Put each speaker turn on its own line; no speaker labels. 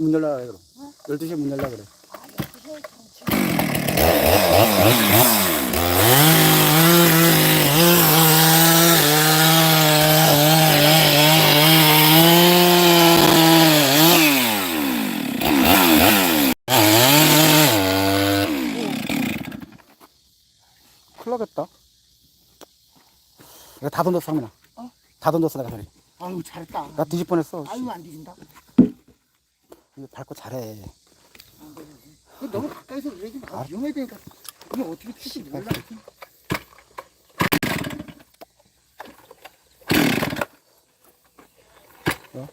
문 열라 그래, 그럼. 12시에 문 열라 그래. 큰일 나겠다. 내가 다 던졌어, 상민아.
어?
다 던졌어, 내가 소리.
아유, 잘했다.
나 뒤집 뻔했어.
아유, 안 뒤진다.
이거 밟고 잘해.
그 너무 가까이서 그러지 마. 위험해야 되니까. 이게 어떻게 칠지 몰라.
어?